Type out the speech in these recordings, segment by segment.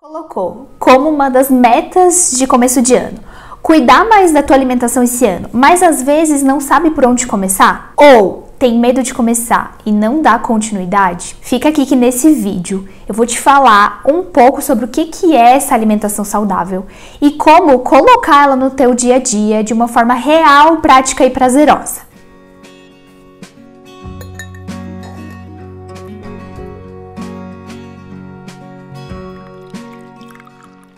Colocou como uma das metas de começo de ano cuidar mais da tua alimentação esse ano, mas às vezes não sabe por onde começar? Ou tem medo de começar e não dá continuidade? Fica aqui que nesse vídeo eu vou te falar um pouco sobre o que é essa alimentação saudável e como colocá-la no teu dia a dia de uma forma real, prática e prazerosa.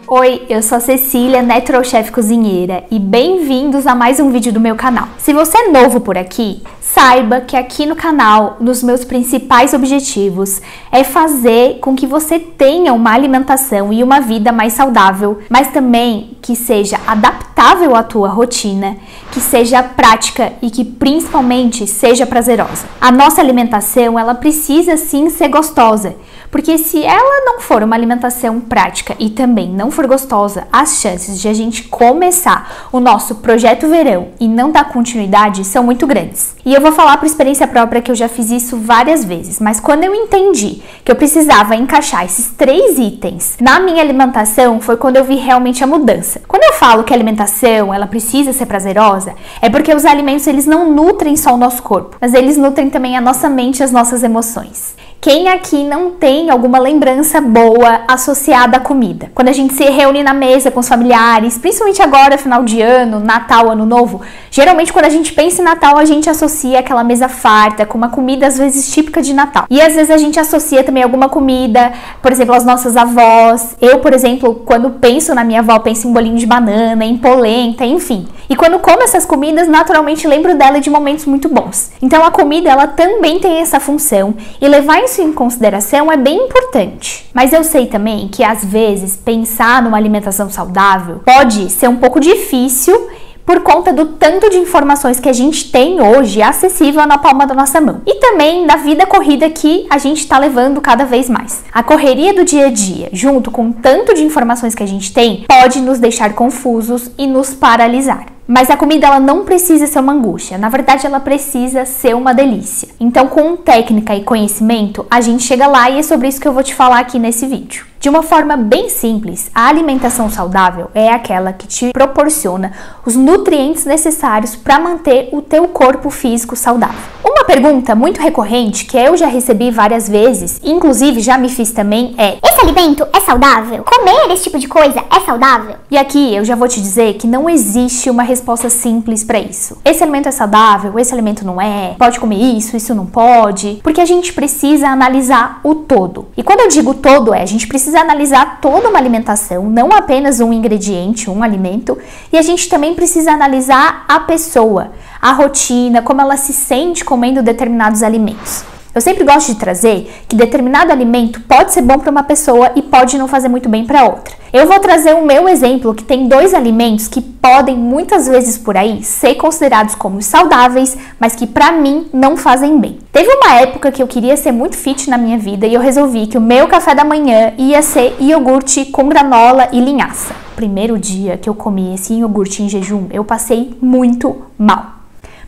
Oi, eu sou a Cecília, Natural Chef Cozinheira, e bem-vindos a mais um vídeo do meu canal. Se você é novo por aqui, saiba que aqui no canal, nos meus principais objetivos, é fazer com que você tenha uma alimentação e uma vida mais saudável, mas também que seja adaptável à tua rotina, que seja prática e que principalmente seja prazerosa. A nossa alimentação, ela precisa sim ser gostosa, porque se ela não for uma alimentação prática e também não for gostosa, as chances de a gente começar o nosso projeto verão e não dar continuidade são muito grandes. E eu vou falar por experiência própria que eu já fiz isso várias vezes, mas quando eu entendi que eu precisava encaixar esses 3 itens na minha alimentação, foi quando eu vi realmente a mudança. Quando eu falo que a alimentação, ela precisa ser prazerosa, é porque os alimentos, eles não nutrem só o nosso corpo, mas eles nutrem também a nossa mente e as nossas emoções. Quem aqui não tem alguma lembrança boa associada à comida? Quando a gente se reúne na mesa com os familiares, principalmente agora, final de ano, Natal, Ano Novo, geralmente quando a gente pensa em Natal, a gente associa aquela mesa farta com uma comida às vezes típica de Natal. E às vezes a gente associa também alguma comida, por exemplo, as nossas avós. Eu, por exemplo, quando penso na minha avó, penso em bolinho de banana, em polenta, enfim. E quando como essas comidas, naturalmente lembro dela de momentos muito bons. Então a comida, ela também tem essa função e levar isso em consideração é bem importante. Mas eu sei também que às vezes pensar numa alimentação saudável pode ser um pouco difícil por conta do tanto de informações que a gente tem hoje acessível na palma da nossa mão. E também da vida corrida que a gente está levando cada vez mais. A correria do dia a dia, junto com tanto de informações que a gente tem, pode nos deixar confusos e nos paralisar. Mas a comida, ela não precisa ser uma angústia, na verdade ela precisa ser uma delícia. Então, com técnica e conhecimento, a gente chega lá e é sobre isso que eu vou te falar aqui nesse vídeo. De uma forma bem simples, a alimentação saudável é aquela que te proporciona os nutrientes necessários para manter o teu corpo físico saudável. Uma pergunta muito recorrente que eu já recebi várias vezes, inclusive já me fiz também, é: esse alimento é saudável? Comer esse tipo de coisa é saudável? E aqui eu já vou te dizer que não existe uma resposta simples para isso. Esse alimento é saudável, esse alimento não é, pode comer isso não pode, porque a gente precisa analisar o todo. E quando eu digo todo, a gente precisa analisar toda uma alimentação, não apenas um ingrediente, um alimento, e a gente também precisa analisar a pessoa, a rotina, como ela se sente comendo determinados alimentos. Eu sempre gosto de trazer que determinado alimento pode ser bom para uma pessoa e pode não fazer muito bem para outra. Eu vou trazer o meu exemplo, que tem 2 alimentos que podem muitas vezes por aí ser considerados como saudáveis, mas que para mim não fazem bem. Teve uma época que eu queria ser muito fit na minha vida e eu resolvi que o meu café da manhã ia ser iogurte com granola e linhaça. Primeiro dia que eu comi esse iogurte em jejum, eu passei muito mal.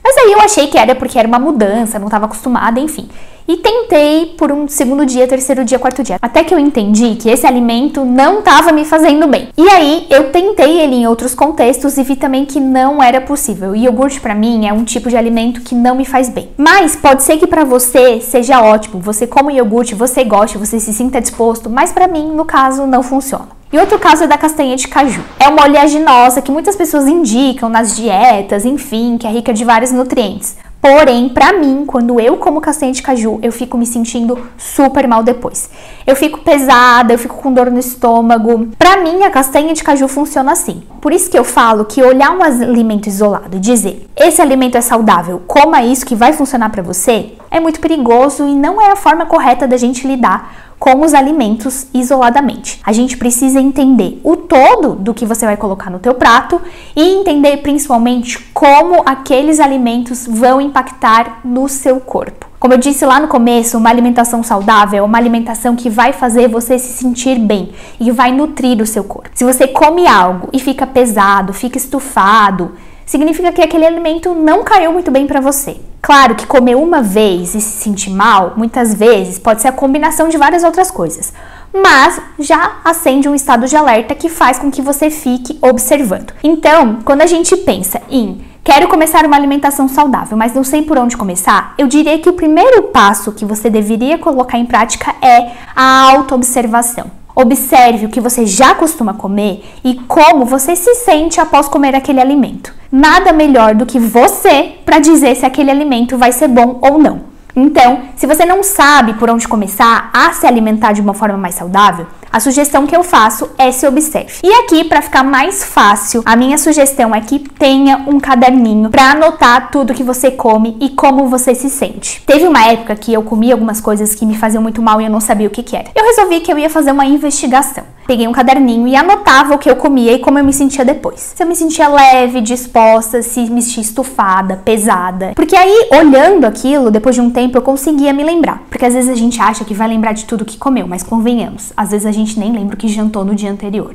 Mas aí eu achei que era porque era uma mudança, não estava acostumada, enfim. E tentei por um segundo dia, terceiro dia, quarto dia. Até que eu entendi que esse alimento não estava me fazendo bem. E aí eu tentei ele em outros contextos e vi também que não era possível. E iogurte pra mim é um tipo de alimento que não me faz bem. Mas pode ser que pra você seja ótimo. Você come iogurte, você gosta, você se sinta disposto. Mas pra mim, no caso, não funciona. E outro caso é da castanha de caju. É uma oleaginosa que muitas pessoas indicam nas dietas, enfim, que é rica de vários nutrientes. Porém, pra mim, quando eu como castanha de caju, eu fico me sentindo super mal depois. Eu fico pesada, eu fico com dor no estômago. Pra mim, a castanha de caju funciona assim. Por isso que eu falo que olhar um alimento isolado e dizer, esse alimento é saudável, coma isso que vai funcionar pra você, é muito perigoso e não é a forma correta da gente lidar com os alimentos isoladamente. A gente precisa entender o todo do que você vai colocar no teu prato e entender principalmente como aqueles alimentos vão impactar no seu corpo. Como eu disse lá no começo, uma alimentação saudável é uma alimentação que vai fazer você se sentir bem e vai nutrir o seu corpo. Se você come algo e fica pesado, fica estufado, significa que aquele alimento não caiu muito bem para você. Claro que comer uma vez e se sentir mal, muitas vezes, pode ser a combinação de várias outras coisas. mas já acende um estado de alerta que faz com que você fique observando. Então, quando a gente pensa em quero começar uma alimentação saudável, mas não sei por onde começar, eu diria que o primeiro passo que você deveria colocar em prática é a autoobservação. Observe o que você já costuma comer e como você se sente após comer aquele alimento. Nada melhor do que você para dizer se aquele alimento vai ser bom ou não. Então, se você não sabe por onde começar a se alimentar de uma forma mais saudável, a sugestão que eu faço é se observe. E aqui, para ficar mais fácil, a minha sugestão é que tenha um caderninho para anotar tudo que você come e como você se sente. Teve uma época que eu comia algumas coisas que me faziam muito mal e eu não sabia o que era. Eu resolvi que eu ia fazer uma investigação. Peguei um caderninho e anotava o que eu comia e como eu me sentia depois. Se eu me sentia leve, disposta, se me sentia estufada, pesada. Porque aí, olhando aquilo, depois de um tempo, eu conseguia me lembrar. Porque às vezes a gente acha que vai lembrar de tudo que comeu, mas convenhamos, às vezes a gente nem lembra o que jantou no dia anterior.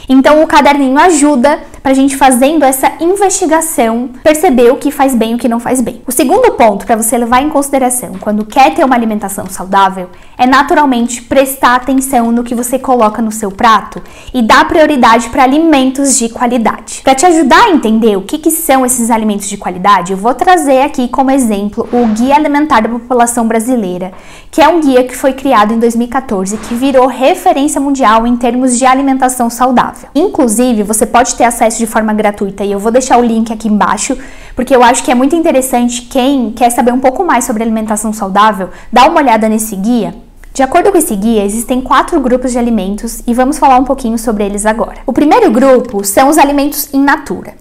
Então o caderninho ajuda pra gente fazendo essa investigação, perceber o que faz bem e o que não faz bem. O segundo ponto para você levar em consideração quando quer ter uma alimentação saudável é naturalmente prestar atenção no que você coloca no seu prato e dar prioridade para alimentos de qualidade. Para te ajudar a entender o que são esses alimentos de qualidade, eu vou trazer aqui como exemplo o Guia Alimentar da População Brasileira, que é um guia que foi criado em 2014 que virou referência mundial em termos de alimentação saudável. Inclusive, você pode ter acesso de forma gratuita e eu vou deixar o link aqui embaixo, porque eu acho que é muito interessante quem quer saber um pouco mais sobre alimentação saudável, dá uma olhada nesse guia. De acordo com esse guia, existem 4 grupos de alimentos e vamos falar um pouquinho sobre eles agora. O primeiro grupo são os alimentos in natura.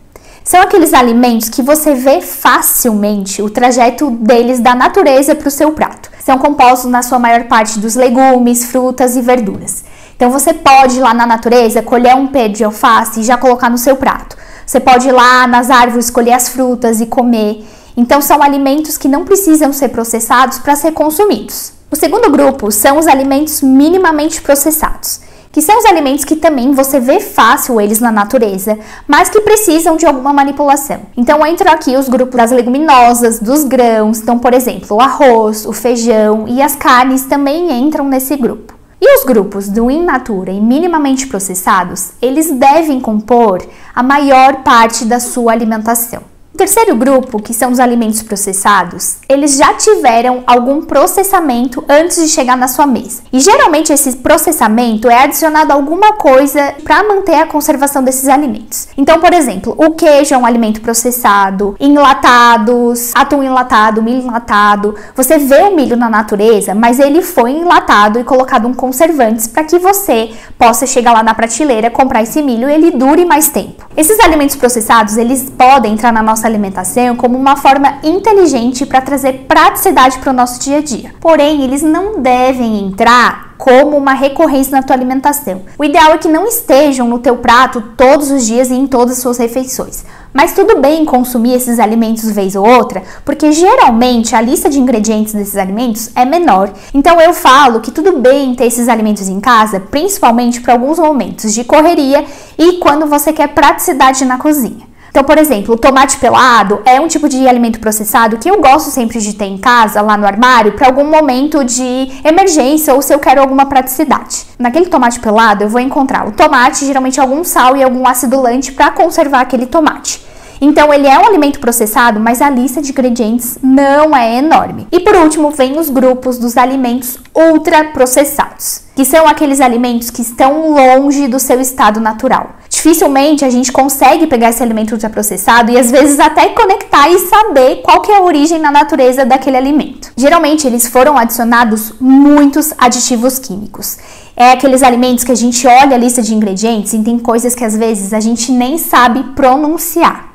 São aqueles alimentos que você vê facilmente o trajeto deles da natureza para o seu prato. São compostos na sua maior parte dos legumes, frutas e verduras. Então você pode ir lá na natureza, colher um pé de alface e já colocar no seu prato. Você pode ir lá nas árvores, colher as frutas e comer. Então são alimentos que não precisam ser processados para ser consumidos. O segundo grupo são os alimentos minimamente processados, que são os alimentos que também você vê fácil eles na natureza, mas que precisam de alguma manipulação. Então entram aqui os grupos das leguminosas, dos grãos, então por exemplo, o arroz, o feijão e as carnes também entram nesse grupo. E os grupos do in natura e minimamente processados, eles devem compor a maior parte da sua alimentação. O terceiro grupo, que são os alimentos processados, eles já tiveram algum processamento antes de chegar na sua mesa. E geralmente esse processamento é adicionado alguma coisa para manter a conservação desses alimentos. Então, por exemplo, o queijo é um alimento processado, enlatados, atum enlatado, milho enlatado. Você vê o milho na natureza, mas ele foi enlatado e colocado em conservantes para que você possa chegar lá na prateleira, comprar esse milho e ele dure mais tempo. Esses alimentos processados, eles podem entrar na nossa alimentação como uma forma inteligente para trazer praticidade para o nosso dia a dia. Porém, eles não devem entrar como uma recorrência na tua alimentação. O ideal é que não estejam no teu prato todos os dias e em todas as suas refeições. Mas tudo bem consumir esses alimentos vez ou outra, porque geralmente a lista de ingredientes desses alimentos é menor. Então eu falo que tudo bem ter esses alimentos em casa, principalmente para alguns momentos de correria e quando você quer praticidade na cozinha. Então, por exemplo, o tomate pelado é um tipo de alimento processado que eu gosto sempre de ter em casa, lá no armário, para algum momento de emergência ou se eu quero alguma praticidade. Naquele tomate pelado, eu vou encontrar o tomate, geralmente algum sal e algum acidulante para conservar aquele tomate. Então, ele é um alimento processado, mas a lista de ingredientes não é enorme. E por último, vem os grupos dos alimentos ultraprocessados, que são aqueles alimentos que estão longe do seu estado natural. Dificilmente a gente consegue pegar esse alimento ultraprocessado e às vezes até conectar e saber qual que é a origem na natureza daquele alimento. Geralmente eles foram adicionados muitos aditivos químicos. É aqueles alimentos que a gente olha a lista de ingredientes e tem coisas que às vezes a gente nem sabe pronunciar.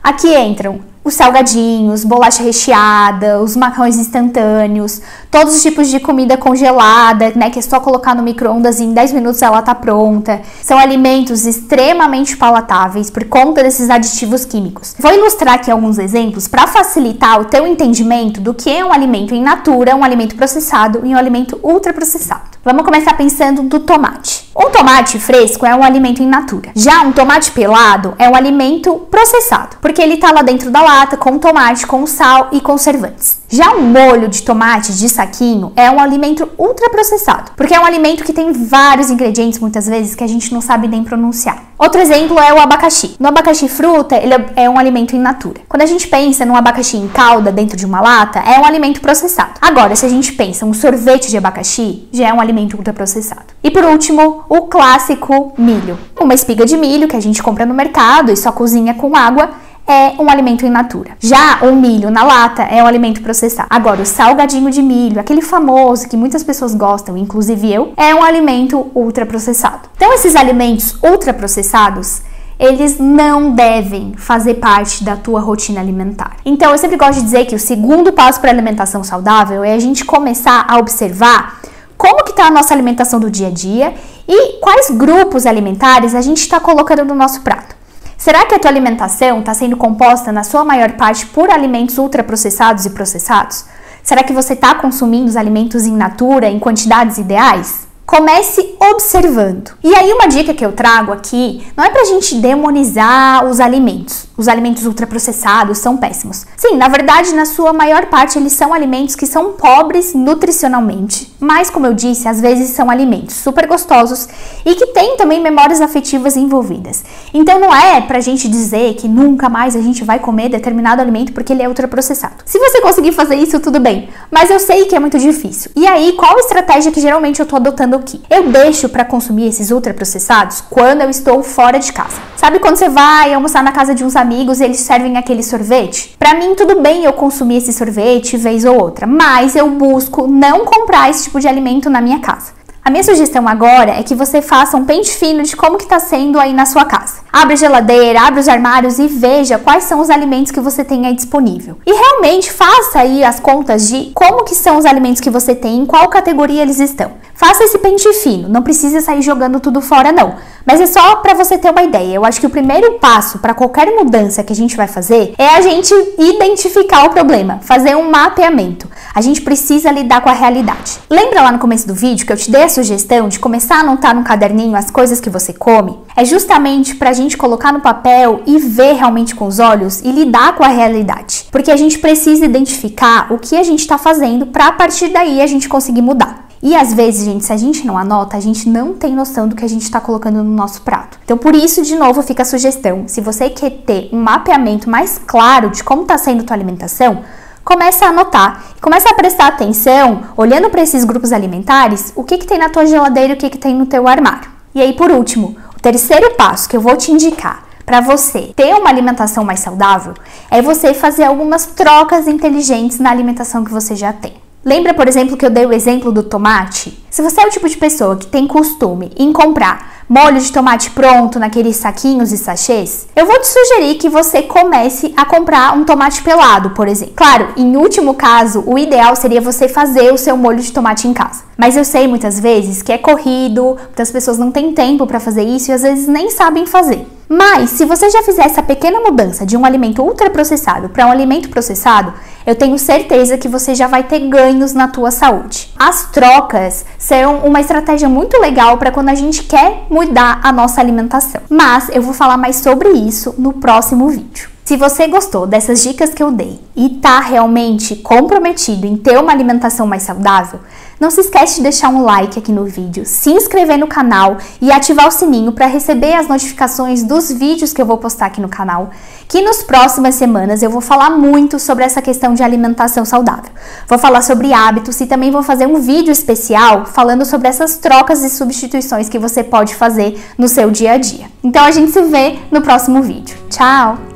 Aqui entram os salgadinhos, bolacha recheada, os macarrões instantâneos, todos os tipos de comida congelada, né, que é só colocar no micro-ondas e em 10 minutos ela tá pronta. São alimentos extremamente palatáveis por conta desses aditivos químicos. Vou ilustrar aqui alguns exemplos para facilitar o teu entendimento do que é um alimento in natura, um alimento processado e um alimento ultraprocessado. Vamos começar pensando do tomate. Um tomate fresco é um alimento in natura. Já um tomate pelado é um alimento processado, porque ele tá lá dentro da lata com tomate, com sal e conservantes. Já um molho de tomate de saquinho é um alimento ultraprocessado, porque é um alimento que tem vários ingredientes, muitas vezes, que a gente não sabe nem pronunciar. Outro exemplo é o abacaxi. No abacaxi fruta, ele é um alimento in natura. Quando a gente pensa num abacaxi em calda dentro de uma lata, é um alimento processado. Agora, se a gente pensa um sorvete de abacaxi, já é um alimento ultraprocessado. E por último, o clássico milho. Uma espiga de milho que a gente compra no mercado e só cozinha com água, é um alimento in natura. Já o milho na lata é um alimento processado. Agora, o salgadinho de milho, aquele famoso que muitas pessoas gostam, inclusive eu, é um alimento ultraprocessado. Então, esses alimentos ultraprocessados, eles não devem fazer parte da tua rotina alimentar. Então, eu sempre gosto de dizer que o segundo passo para a alimentação saudável é a gente começar a observar como que está a nossa alimentação do dia a dia e quais grupos alimentares a gente está colocando no nosso prato. Será que a tua alimentação está sendo composta na sua maior parte por alimentos ultraprocessados e processados? Será que você está consumindo os alimentos in natura em quantidades ideais? Comece observando. E aí uma dica que eu trago aqui, não é pra gente demonizar os alimentos. Os alimentos ultraprocessados são péssimos. Sim, na verdade, na sua maior parte, eles são alimentos que são pobres nutricionalmente. Mas, como eu disse, às vezes são alimentos super gostosos e que têm também memórias afetivas envolvidas. Então não é pra gente dizer que nunca mais a gente vai comer determinado alimento porque ele é ultraprocessado. Se você conseguir fazer isso, tudo bem. Mas eu sei que é muito difícil. E aí, qual a estratégia que geralmente eu tô adotando aqui? Eu deixo para consumir esses ultraprocessados quando eu estou fora de casa. Sabe quando você vai almoçar na casa de uns amigos e eles servem aquele sorvete? Para mim, tudo bem eu consumir esse sorvete vez ou outra, mas eu busco não comprar esse tipo de alimento na minha casa. A minha sugestão agora é que você faça um pente fino de como que tá sendo aí na sua casa. Abre a geladeira, abre os armários e veja quais são os alimentos que você tem aí disponível. E realmente faça aí as contas de como que são os alimentos que você tem, em qual categoria eles estão. Faça esse pente fino, não precisa sair jogando tudo fora não. Mas é só para você ter uma ideia. Eu acho que o primeiro passo para qualquer mudança que a gente vai fazer é a gente identificar o problema, fazer um mapeamento. A gente precisa lidar com a realidade. Lembra lá no começo do vídeo que eu te dei a sugestão de começar a anotar no caderninho as coisas que você come? É justamente para a gente colocar no papel e ver realmente com os olhos e lidar com a realidade. Porque a gente precisa identificar o que a gente está fazendo para a partir daí a gente conseguir mudar. E às vezes, gente, se a gente não anota, a gente não tem noção do que a gente está colocando no nosso prato. Então, por isso, de novo, fica a sugestão. Se você quer ter um mapeamento mais claro de como está sendo a tua alimentação, começa a anotar. Começa a prestar atenção, olhando para esses grupos alimentares, o que tem na tua geladeira e o que tem no teu armário. E aí, por último, o terceiro passo que eu vou te indicar para você ter uma alimentação mais saudável é você fazer algumas trocas inteligentes na alimentação que você já tem. Lembra, por exemplo, que eu dei o exemplo do tomate? Se você é o tipo de pessoa que tem costume em comprar molho de tomate pronto naqueles saquinhos e sachês, eu vou te sugerir que você comece a comprar um tomate pelado, por exemplo. Claro, em último caso, o ideal seria você fazer o seu molho de tomate em casa. Mas eu sei muitas vezes que é corrido, muitas pessoas não têm tempo para fazer isso e às vezes nem sabem fazer. Mas, se você já fizer essa pequena mudança de um alimento ultraprocessado para um alimento processado, eu tenho certeza que você já vai ter ganhos na tua saúde. As trocas são uma estratégia muito legal para quando a gente quer mudar a nossa alimentação. Mas eu vou falar mais sobre isso no próximo vídeo. Se você gostou dessas dicas que eu dei e tá realmente comprometido em ter uma alimentação mais saudável, não se esquece de deixar um like aqui no vídeo, se inscrever no canal e ativar o sininho para receber as notificações dos vídeos que eu vou postar aqui no canal, que nas próximas semanas eu vou falar muito sobre essa questão de alimentação saudável. Vou falar sobre hábitos e também vou fazer um vídeo especial falando sobre essas trocas e substituições que você pode fazer no seu dia a dia. Então a gente se vê no próximo vídeo. Tchau!